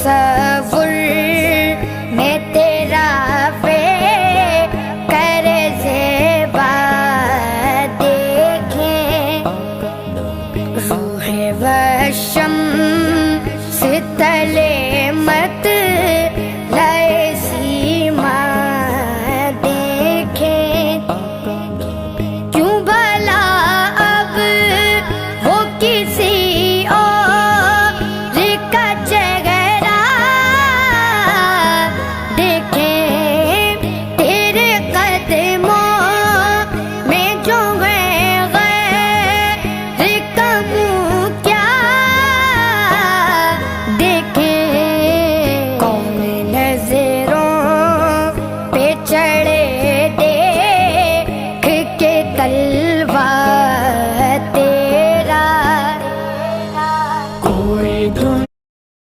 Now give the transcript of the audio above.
تصور میں تیرا کر زیبا دیکھیں، روح و شمس تلے مت